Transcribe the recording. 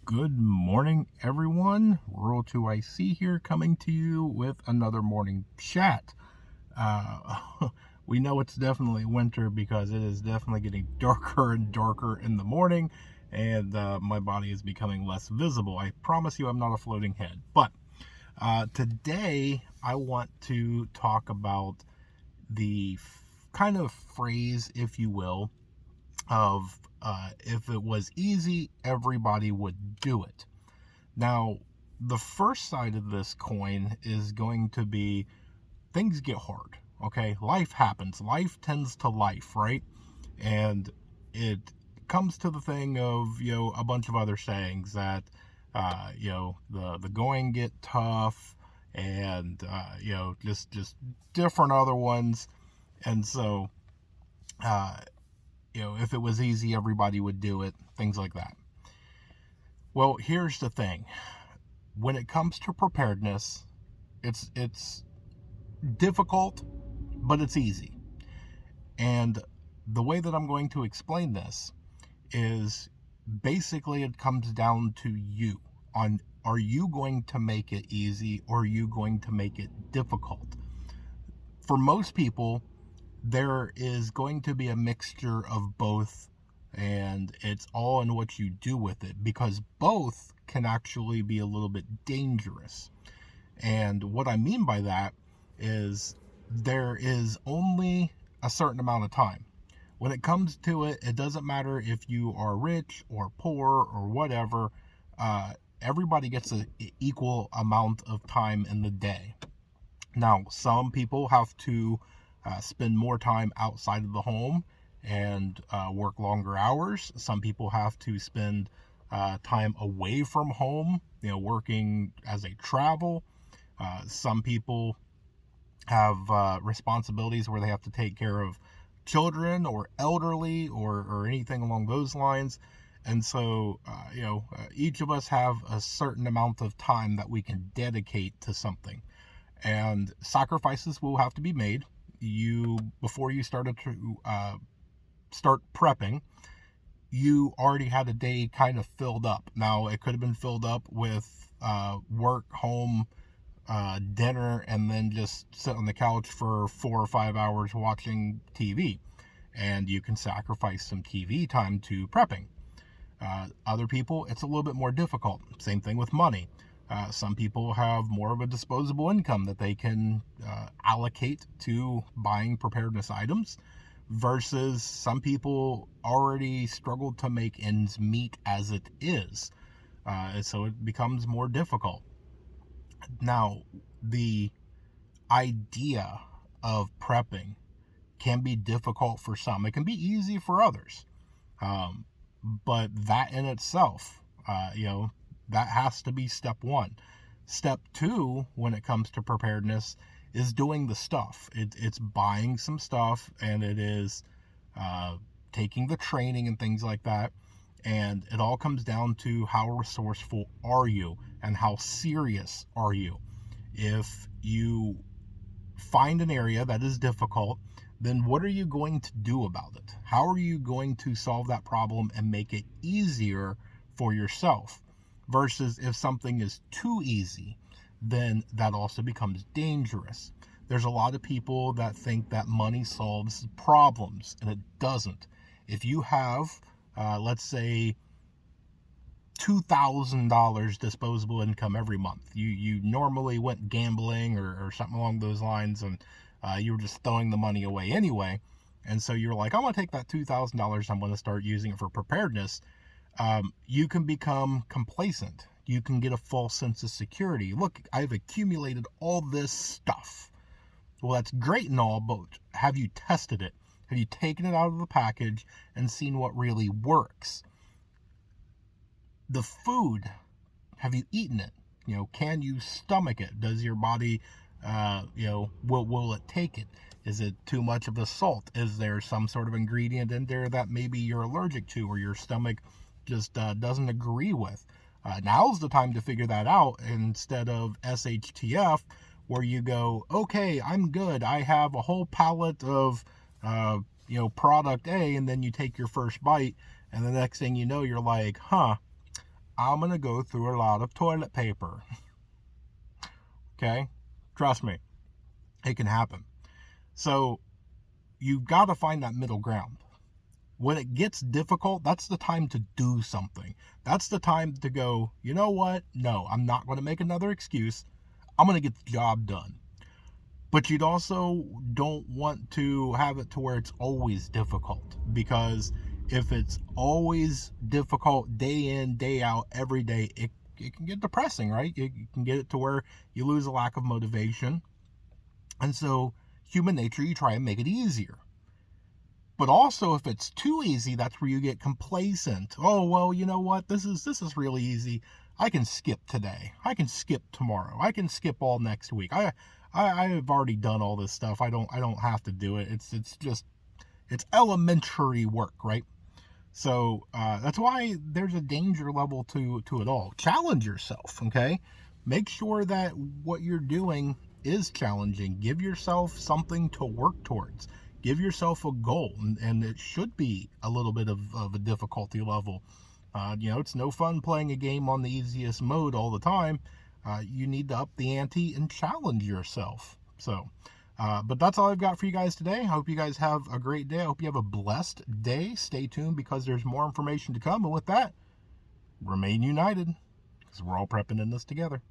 Good morning, everyone. Rural 2IC here, coming to you with another morning chat. We know it's definitely winter because it is definitely getting darker and darker in the morning, and my body is becoming less visible. I promise you I'm not a floating head. But today I want to talk about the kind of phrase, if you will, of if it was easy, everybody would do it. Now, the first side of this coin is going to be things get hard. Okay, life happens. Life tends to life, right? And it comes to the thing of a bunch of other sayings that the going get tough, and just different other ones. And so if it was easy, everybody would do it, things like that. Well, here's the thing. When it comes to preparedness, it's difficult, but it's easy. And the way that I'm going to explain this is basically it comes down to you. On, are you going to make it easy, or are you going to make it difficult? For most people, there is going to be a mixture of both, and it's all in what you do with it, because both can actually be a little bit dangerous. And what I mean by that is there is only a certain amount of time. When it comes to it, it doesn't matter if you are rich or poor or whatever. Everybody gets an equal amount of time in the day. Now, some people have to spend more time outside of the home and work longer hours. Some people have to spend time away from home, working as a travel. Some people have responsibilities where they have to take care of children or elderly or anything along those lines. And so, each of us have a certain amount of time that we can dedicate to something. And sacrifices will have to be made. Before you started to start prepping, you already had a day kind of filled up. Now, it could have been filled up with work, home, dinner, and then just sit on the couch for 4 or 5 hours watching TV. And you can sacrifice some TV time to prepping. Other people, it's a little bit more difficult. Same thing with money. Some people have more of a disposable income that they can allocate to buying preparedness items, versus some people already struggle to make ends meet as it is. And so it becomes more difficult. Now, the idea of prepping can be difficult for some. It can be easy for others. But that in itself, that has to be step one. Step two, when it comes to preparedness, is doing the stuff. It's buying some stuff, and it is taking the training and things like that. And it all comes down to how resourceful are you and how serious are you. If you find an area that is difficult, then what are you going to do about it? How are you going to solve that problem and make it easier for yourself? Versus if something is too easy, then that also becomes dangerous. There's a lot of people that think that money solves problems, and it doesn't. If you have, let's say, $2,000 disposable income every month, you normally went gambling or something along those lines, and you were just throwing the money away anyway. And so you're like, I'm going to take that $2,000, I'm going to start using it for preparedness. You can become complacent. You can get a false sense of security. Look, I've accumulated all this stuff. Well, that's great and all, but have you tested it? Have you taken it out of the package and seen what really works? The food, have you eaten it? Can you stomach it? Does your body, will it take it? Is it too much of a salt? Is there some sort of ingredient in there that maybe you're allergic to, or your stomach just doesn't agree with? Now's the time to figure that out, instead of SHTF, where you go, okay, I'm good. I have a whole pallet of, product A, and then you take your first bite, and the next thing you know, you're like, I'm going to go through a lot of toilet paper. Okay? Trust me, it can happen. So you've got to find that middle ground. When it gets difficult, that's the time to do something. That's the time to go, you know what? No, I'm not going to make another excuse. I'm going to get the job done. But you'd also don't want to have it to where it's always difficult, because if it's always difficult day in, day out, every day, it can get depressing, right? You can get it to where you lose a lack of motivation. And so human nature, you try and make it easier. But also, if it's too easy, that's where you get complacent. Oh, well, you know what? This is really easy. I can skip today. I can skip tomorrow. I can skip all next week. I have already done all this stuff. I don't have to do it. It's elementary work, right? So that's why there's a danger level to it all. Challenge yourself, okay? Make sure that what you're doing is challenging. Give yourself something to work towards. Give yourself a goal, and it should be a little bit of a difficulty level. It's no fun playing a game on the easiest mode all the time. You need to up the ante and challenge yourself. So, but that's all I've got for you guys today. I hope you guys have a great day. I hope you have a blessed day. Stay tuned, because there's more information to come. And with that, remain united, because we're all prepping in this together.